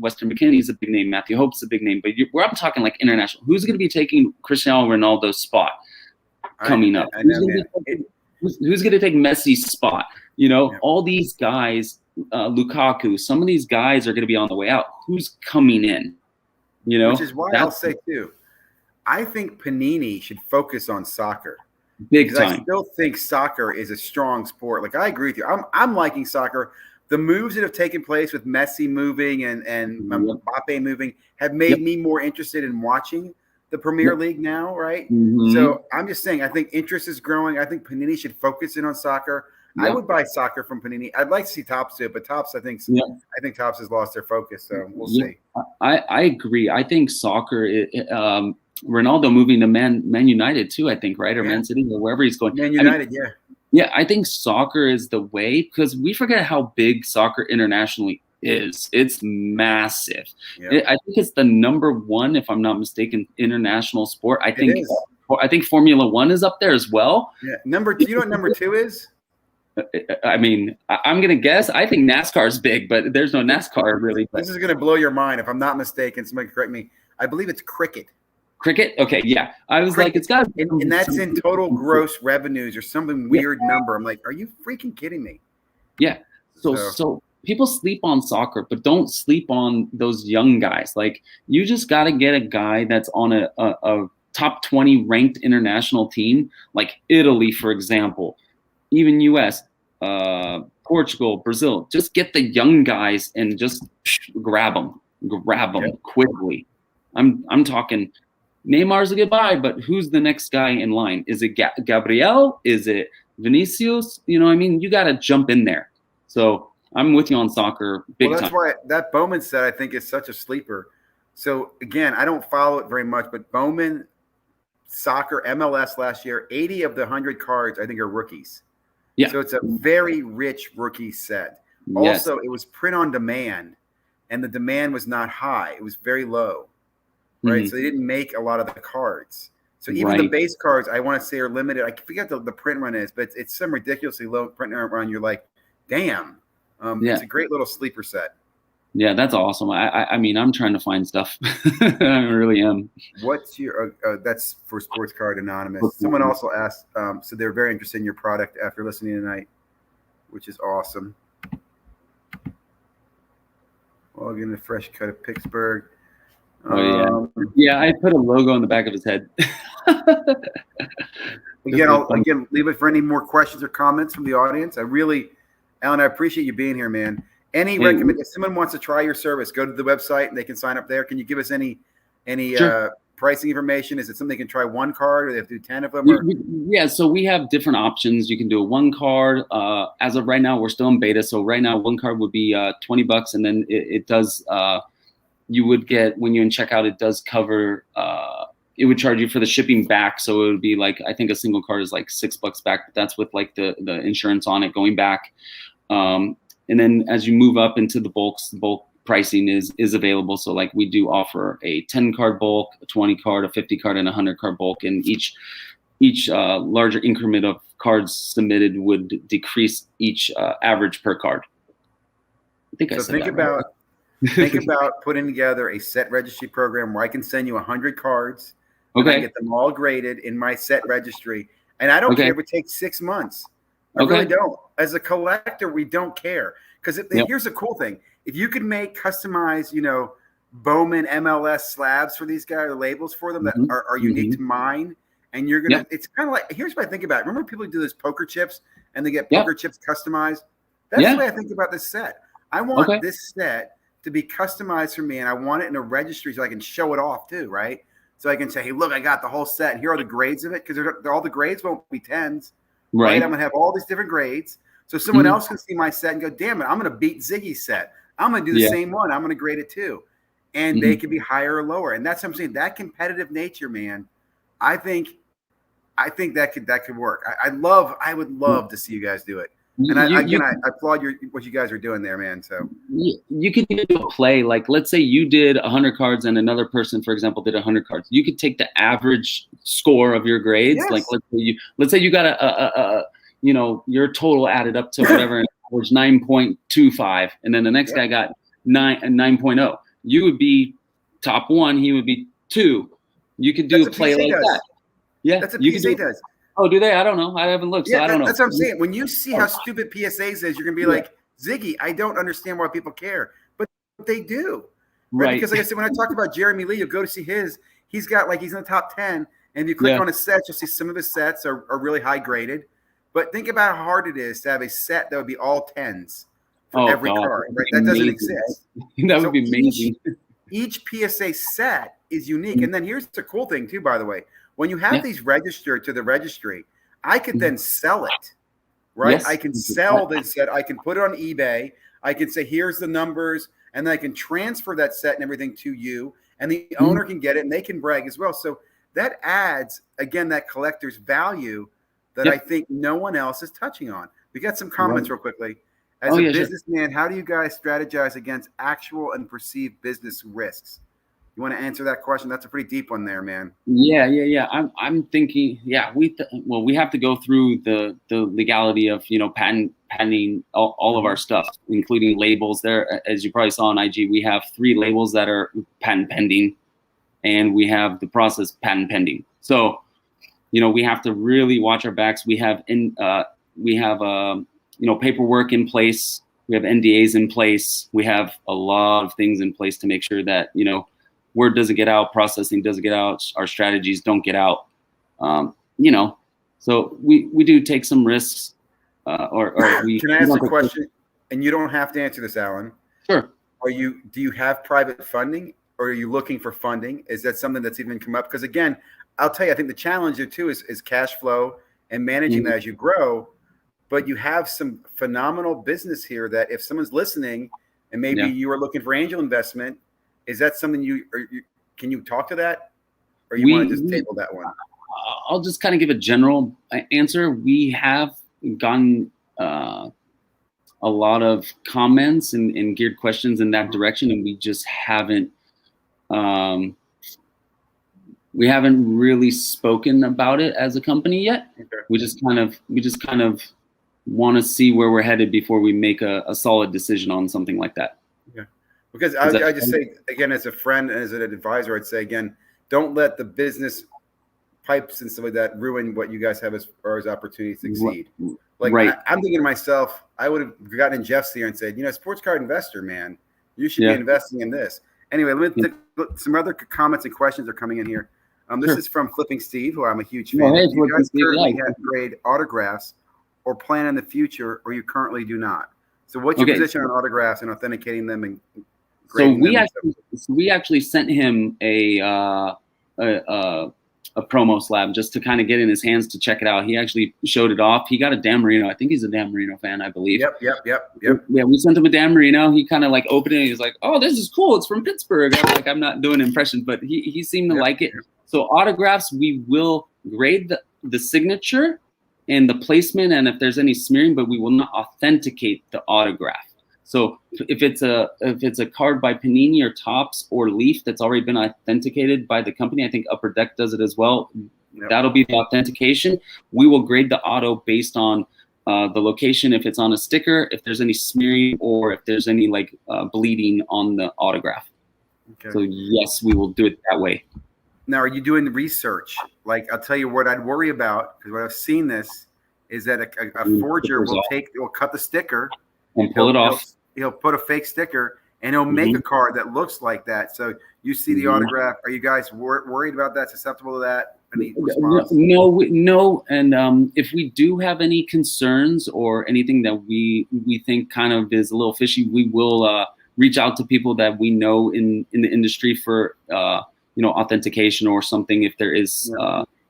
Weston McKennie is a big name. Matthew Hope's a big name. But I'm talking like international. Who's going to be taking Cristiano Ronaldo's spot coming up? Who's going to take Messi's spot? All these guys, Lukaku, some of these guys are going to be on the way out. Who's coming in? Which is why I'll say, too, I think Panini should focus on soccer. Big because I time. still think soccer is a strong sport. Like I agree with you. I'm liking soccer. The moves that have taken place with Messi moving and Mbappe moving have made me more interested in watching the Premier League now, right? So I'm just saying, I think interest is growing. I think Panini should focus in on soccer. I would buy soccer from Panini. I'd like to see Topps do it, but Topps, I think Topps has lost their focus. So we'll see. I agree. I think soccer. Ronaldo moving to Man United too. I think, right, or Man City, or wherever he's going. Man United, Yeah, I think soccer is the way, because we forget how big soccer internationally is. It's massive. I think it's the #1, if I'm not mistaken, international sport. I think Formula One is up there as well. Yeah, you know what number 2 is? I mean, I'm gonna guess. I think NASCAR is big, but there's no NASCAR really. This is gonna blow your mind if I'm not mistaken. Somebody correct me. I believe it's cricket. Cricket? Okay, yeah. I was like, it's got, and that's in total gross revenues or something weird number. I'm like, are you freaking kidding me? Yeah. So people sleep on soccer, but don't sleep on those young guys. Like, you just got to get a guy that's on a top 20 ranked international team, like Italy, for example, even US, Portugal, Brazil. Just get the young guys and just grab them quickly. I'm talking. Neymar's a good buy, but who's the next guy in line? Is it Gabriel? Is it Vinicius? You know what I mean? You got to jump in there. So I'm with you on soccer big time. That's why that Bowman set, I think, is such a sleeper. So, again, I don't follow it very much, but Bowman Soccer MLS last year, 80 of the 100 cards, I think, are rookies. Yeah. So it's a very rich rookie set. Also, it was print on demand, and the demand was not high. It was very low. Right, so they didn't make a lot of the cards. So even the base cards, I want to say, are limited. I forget the print run is, but it's some ridiculously low print run. You're like, damn, it's a great little sleeper set. Yeah, that's awesome. I mean, I'm trying to find stuff. I really am. What's your? That's for Sports Card Anonymous. Someone also asked, so they're very interested in your product after listening tonight, which is awesome. Logan, the fresh cut of Pittsburgh. Yeah, I put a logo on the back of his head. Again, leave it for any more questions or comments from the audience. Alan, I appreciate you being here, man. If someone wants to try your service, go to the website and they can sign up there. Can you give us any pricing information? Is it something they can try one card, or they have to do 10 of them? Yeah, so we have different options. You can do a one card. As of right now, we're still in beta. So right now, one card would be $20, and then it does. You would get, when you're in checkout, it does cover, it would charge you for the shipping back. So it would be like, I think a single card is like $6 back, but that's with like the insurance on it going back. And then as you move up into the bulks, the bulk pricing is available. So like we do offer a 10 card bulk, a 20 card, a 50 card, and a 100 card bulk. And each larger increment of cards submitted would decrease each average per card. I think I said that right. Think about putting together a set registry program where I can send you 100 cards. Okay. I get them all graded in my set registry. And I don't care if it takes 6 months. I really don't. As a collector, we don't care. Because here's the cool thing. If you could make customized, Bowman MLS slabs for these guys, or labels for them that are unique to mine, and you're going to, it's kind of like, here's what I think about it. Remember people who do those poker chips and they get poker chips customized? That's the way I think about this set. I want this set to be customized for me, and I want it in a registry so I can show it off too, right? So I can say, hey, look, I got the whole set, and here are the grades of it, because all the grades won't be 10s, right? I'm going to have all these different grades, so someone else can see my set and go, damn it, I'm going to beat Ziggy's set. I'm going to do the same one. I'm going to grade it too, and they can be higher or lower, and that's what I'm saying. That competitive nature, man, I think that could work. I would love to see you guys do it. And I applaud what you guys are doing there, man. So you could do a play, like let's say you did 100 cards and another person, for example, did 100 cards. You could take the average score of your grades. Yes. Like let's say you got your total added up to whatever, average 9.25, and then the next guy got 9.0. You would be top 1. He would be 2. You could do a play like that. Yeah, that's what PSA does. Oh, do they? I don't know. I haven't looked, so I don't know. That's what I'm saying. When you see how stupid PSAs is, you're going to be like, Ziggy, I don't understand why people care. But they do. Right? Because like I said, when I talked about Jeremy Lee, you'll go to see he's got he's in the top 10, And if you click on his sets, you'll see some of his sets are really high graded. But think about how hard it is to have a set that would be all 10s for every card, right? That doesn't exist. That would be amazing. Each PSA set is unique. And then here's the cool thing too, by the way. When you have these registered to the registry, I could then sell it, right? Yes. I can sell this set. I can put it on eBay. I can say, here's the numbers, and then I can transfer that set and everything to you, and the owner can get it, and they can brag as well. So that adds, again, that collector's value that I think no one else is touching on. We got some comments real quickly. As a businessman, how do you guys strategize against actual and perceived business risks? You want to answer that question? That's a pretty deep one there, man. Yeah. I'm thinking, we have to go through the legality of, patenting all of our stuff, including labels. There, as you probably saw on IG, we have 3 labels that are patent pending, and we have the process patent pending. So, we have to really watch our backs. We have paperwork in place. We have NDAs in place. We have a lot of things in place to make sure that, word doesn't get out, processing doesn't get out, our strategies don't get out. So we do take some risks. Can I ask a question? And you don't have to answer this, Alan. Sure. Do you have private funding, or are you looking for funding? Is that something that's even come up? Because again, I'll tell you, I think the challenge there too is cash flow and managing that as you grow. But you have some phenomenal business here that if someone's listening and maybe you are looking for angel investment, is that something can you talk to that, or you want to just table that one? I'll just kind of give a general answer. We have gotten a lot of comments and geared questions in that direction, and we just haven't really spoken about it as a company yet. Okay. We just kind of want to see where we're headed before we make a solid decision on something like that. Yeah. Because I just say, again, as a friend and as an advisor, I'd say, again, don't let the business pipes and stuff like that ruin what you guys have as far as opportunities to succeed. Like, I'm thinking to myself, I would have gotten in Jeff's ear and said, sports card investor, man, you should be investing in this. Anyway, let me some other comments and questions are coming in here. This is from Flipping Steve, who I'm a huge fan of. Do you guys currently have grade autographs or plan in the future, or you currently do not? So what's your position on autographs and authenticating them and grading them? We actually sent him a promo slab just to kind of get in his hands to check it out. He actually showed it off. He got a Dan Marino. I think he's a Dan Marino fan, I believe. Yep. Yeah, we sent him a Dan Marino. He kind of like opened it and he was like, "Oh, this is cool. It's from Pittsburgh." I'm not doing impressions, but he seemed to like it. So autographs, we will grade the signature and the placement, and if there's any smearing, but we will not authenticate the autograph. So if it's a card by Panini or Topps or Leaf that's already been authenticated by the company, I think Upper Deck does it as well. Yep. That'll be the authentication. We will grade the auto based on the location, if it's on a sticker, if there's any smearing, or if there's any bleeding on the autograph. Okay. So yes, we will do it that way. Now, are you doing the research? Like, I'll tell you what I'd worry about, because what I've seen this is that a forger will cut the sticker and pull it off. He'll put a fake sticker and he'll make a card that looks like that. So you see the autograph. Are you guys worried about that? Susceptible to that? Any response? No. And if we do have any concerns or anything that we think kind of is a little fishy, we will reach out to people that we know in the industry for authentication or something. If there is,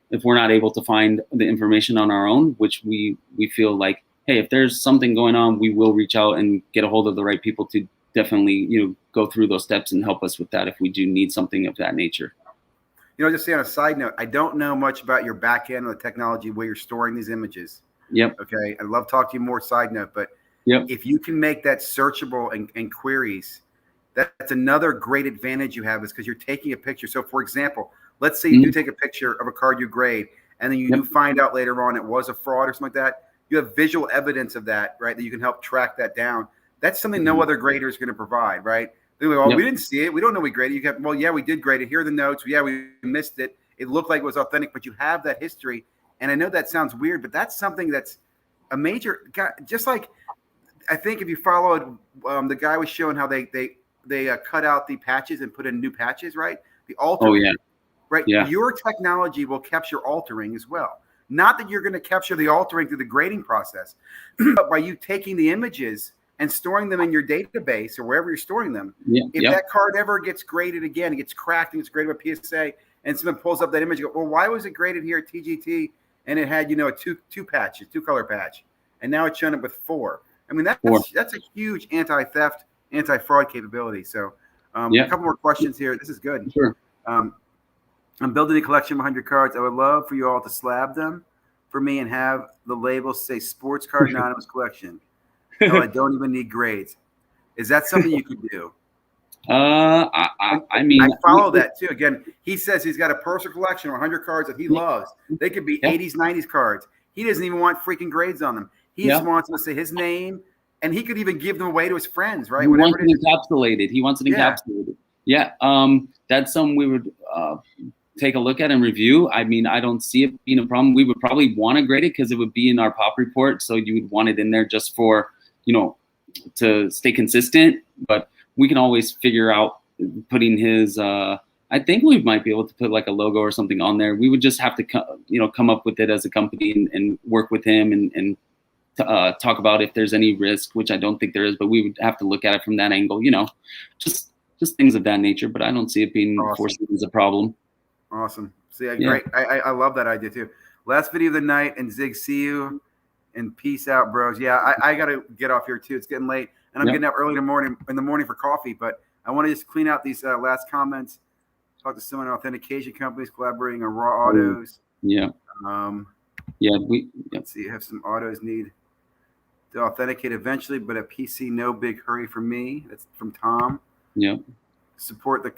if we're not able to find the information on our own, which we feel like, hey, if there's something going on, we will reach out and get a hold of the right people to definitely, go through those steps and help us with that if we do need something of that nature. Just say on a side note, I don't know much about your back end of the technology where you're storing these images. Yep. Okay. I'd love to talk to you more side note, but if you can make that searchable and queries, that's another great advantage you have, is because you're taking a picture. So for example, let's say you do take a picture of a card you grade, and then you do find out later on it was a fraud or something like that. You have visual evidence of that, right? That you can help track that down. That's something no other grader is going to provide, right? They're like, we didn't see it. We don't know we graded. You have, we did grade it. Here are the notes. Yeah, we missed it. It looked like it was authentic, but you have that history. And I know that sounds weird, but that's something that's a major, just like, I think if you followed, the guy was showing how they cut out the patches and put in new patches, right? The alter. Oh, yeah. right? Yeah. Your technology will capture altering as well. Not that you're going to capture the altering through the grading process, but by you taking the images and storing them in your database or wherever you're storing them. If that card ever gets graded again, it gets cracked and it's graded by PSA, and someone pulls up that image, and go, well, why was it graded here at TGT and it had, a two color patch, and now it's shown up with 4? I mean, that's a huge anti-theft, anti-fraud capability. So a couple more questions here. This is good. Sure. I'm building a collection of 100 cards. I would love for you all to slab them for me and have the labels say Sports Card Anonymous Collection. I don't even need grades. Is that something you could do? I mean, I follow that too. Again, he says he's got a personal collection of 100 cards that he loves. They could be 80s, 90s cards. He doesn't even want freaking grades on them. He just wants them to say his name, and he could even give them away to his friends, right? He wants it encapsulated. He wants it encapsulated. Yeah. That's something we would take a look at and review. I mean, I don't see it being a problem. We would probably want to grade it because it would be in our pop report. So you would want it in there just for, to stay consistent. But we can always figure out putting his, I think we might be able to put like a logo or something on there. We would just have to, come up with it as a company and work with him and talk about if there's any risk, which I don't think there is, but we would have to look at it from that angle, just things of that nature. But I don't see it being foreseen as a problem. Awesome. See, great. I love that idea too. Last video of the night, and Zig, see you, and peace out, bros. Yeah, I got to get off here too. It's getting late, and I'm getting up early in the morning for coffee. But I want to just clean out these last comments. Talk to someone authentication companies collaborating on raw autos. Yeah. Let's see. Have some autos need to authenticate eventually, but a PC, no big hurry for me. That's from Tom. Yeah. Support the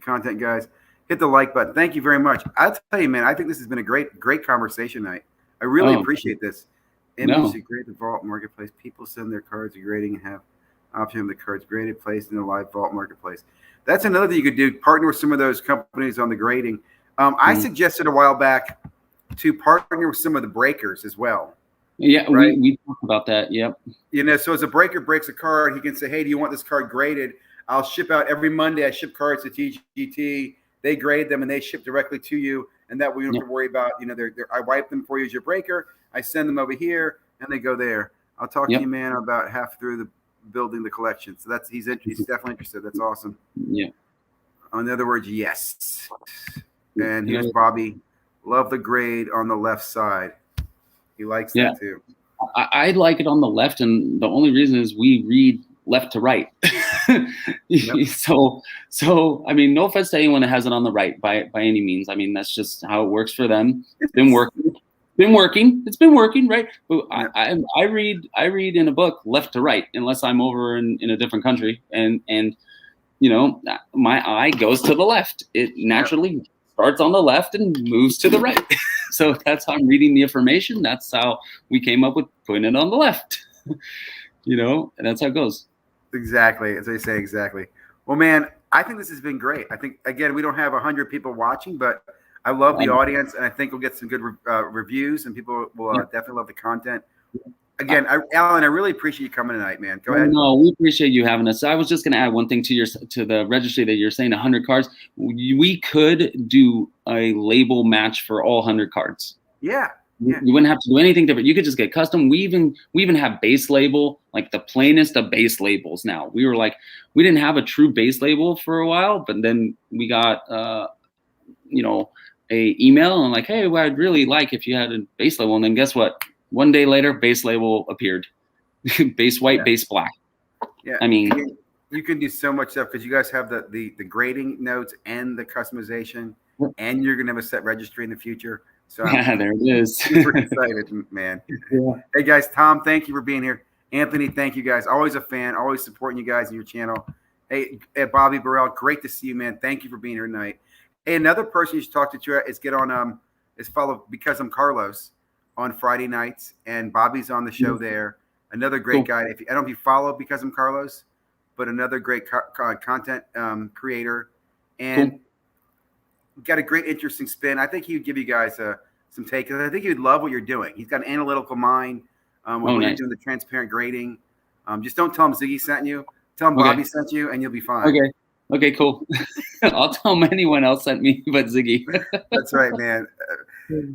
content, guys. Hit the like button. Thank you very much. I'll tell you, man, I think this has been a great conversation night. I really appreciate this. Industry, great the vault marketplace. People send their cards to grading and have option of the cards graded, placed in the live vault marketplace. That's another thing you could do. Partner with some of those companies on the grading. I suggested a while back to partner with some of the breakers as well. Yeah, right? we talked about that. Yep. So as a breaker breaks a card, he can say, hey, do you want this card graded? I'll ship out every Monday. I ship cards to TGT. They grade them and they ship directly to you, and that way you don't have to worry about, I wipe them for you as your breaker. I send them over here and they go there. I'll talk to you, man, about half through the building the collection. So he's definitely interested. That's awesome. Yeah. In other words, yes. And here's Bobby. Love the grade on the left side. He likes that too. I like it on the left, and the only reason is we read left to right. So I mean, no offense to anyone that has it on the right by any means. I mean, that's just how it works for them. It's been working. It's been working, right? But I read in a book left to right, unless I'm over in a different country, and my eye goes to the left. It naturally starts on the left and moves to the right. So that's how I'm reading the information. That's how we came up with putting it on the left. And that's how it goes. Exactly. As they say, exactly. Well, man, I think this has been great. I think, again, we don't have 100 people watching, but I love the audience, and I think we'll get some good reviews, and people will definitely love the content. Again, Alan, I really appreciate you coming tonight, man. Go ahead. No, we appreciate you having us. I was just going to add one thing to the registry that you're saying 100 cards. We could do a label match for all 100 cards. Yeah. You wouldn't have to do anything different. You could just get custom. We even have base label, like the plainest of base labels now. We were like, we didn't have a true base label for a while, but then we got a email and like, hey, well, I'd really like if you had a base label. And then guess what? One day later, base label appeared. Base white, base black. Yeah. I mean, you can do so much stuff because you guys have the grading notes and the customization, and you're going to have a set registry in the future. So there it is. Super excited, man. Yeah. Hey, guys, Tom, thank you for being here. Anthony, thank you, guys. Always a fan, always supporting you guys and your channel. Hey, Bobby Burrell, great to see you, man. Thank you for being here tonight. Hey, another person you should talk to is follow Because I'm Carlos on Friday nights, and Bobby's on the show there. Another great guy. I don't know if you follow Because I'm Carlos, but another great content creator, and got a great, interesting spin. I think he would give you guys some take. I think he would love what you're doing. He's got an analytical mind when you're doing the transparent grading. Just don't tell him Ziggy sent you. Tell him Bobby sent you, and you'll be fine. Okay. Okay, cool. I'll tell him anyone else sent me but Ziggy. That's right, man.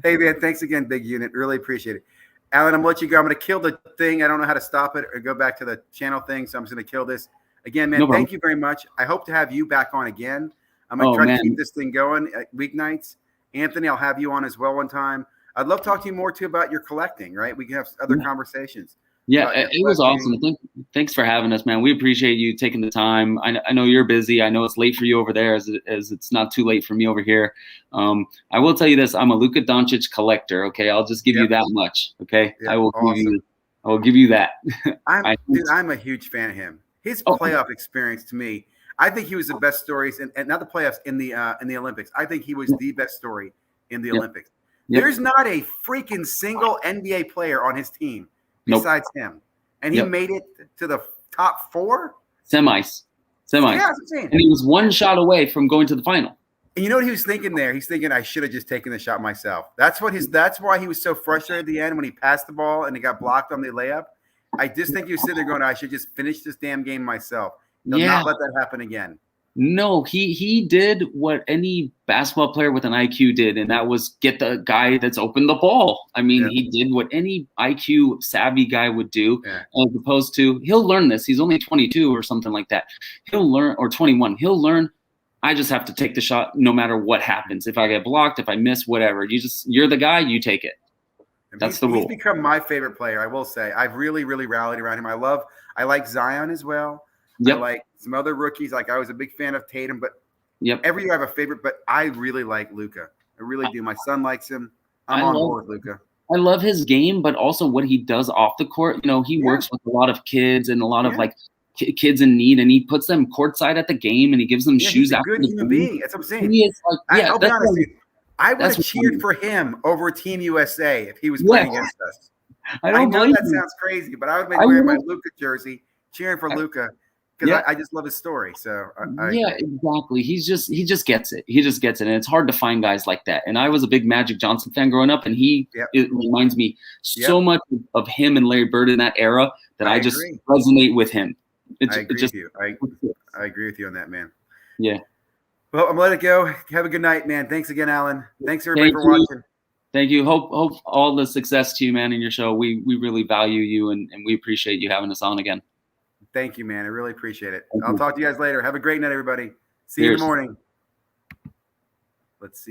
Hey, man, thanks again, Big Unit. Really appreciate it. Alan, I'm going to let you go. I'm going to kill the thing. I don't know how to stop it or go back to the channel thing, so I'm just going to kill this. Again, man, No problem. thank you very much. I hope to have you back on again. I'm going to try to keep this thing going at weeknights. Anthony, I'll have you on as well one time. I'd love to talk to you more, too, about your collecting, right? We can have other conversations. Yeah, it was awesome. Thanks for having us, man. We appreciate you taking the time. I know you're busy. I know it's late for you over there as it's not too late for me over here. I will tell you this. I'm a Luka Doncic collector, okay? I'll just give you that much, okay? Yep, I will give you that. I'm a huge fan of him. His playoff experience, to me, I think he was the best stories, and not the playoffs, in the Olympics. I think he was the best story in the Olympics. There's not a freaking single NBA player on his team besides him. And he made it to the top 4? Semis. Yeah, that's what I'm saying. And he was one shot away from going to the final. And you know what he was thinking there? He's thinking, I should have just taken the shot myself. That's why he was so frustrated at the end when he passed the ball and it got blocked on the layup. I just think he was sitting there going, I should just finish this damn game myself. He'll not let that happen again. No, he did what any basketball player with an IQ did, and that was get the guy that's opened the ball. I mean, he did what any IQ savvy guy would do, as opposed to he'll learn this. He's only 22 or something like that. He'll learn, or 21. He'll learn. I just have to take the shot no matter what happens. If I get blocked, if I miss, whatever. You're the guy. You take it. That's the rule. He's become my favorite player. I will say I've really, really rallied around him. I like Zion as well. I like some other rookies. Like I was a big fan of Tatum, but every year I have a favorite. But I really like Luka. I really do. My son likes him. I'm on board with Luka. I love his game, but also what he does off the court. You know, he works with a lot of kids and a lot of like kids in need, and he puts them courtside at the game, and he gives them shoes. He's a good human being. That's what I'm saying. He is like, I'll be honest with you. I would have cheered for him over Team USA if he was playing against us. I know that sounds crazy, but I would have been wearing my Luka jersey, cheering for Luka. Because I just love his story. So exactly. He just gets it. He just gets it, and it's hard to find guys like that. And I was a big Magic Johnson fan growing up, and it reminds me so much of him and Larry Bird in that era that I just resonate with him. I agree with you. I agree with you on that, man. Yeah. Well, I'm gonna let it go. Have a good night, man. Thanks again, Alan. Thanks everybody for watching. Thank you. Hope all the success to you, man, in your show. We really value you, and we appreciate you having us on again. Thank you, man. I really appreciate it. I'll talk to you guys later. Have a great night, everybody. See you in the morning. Let's see.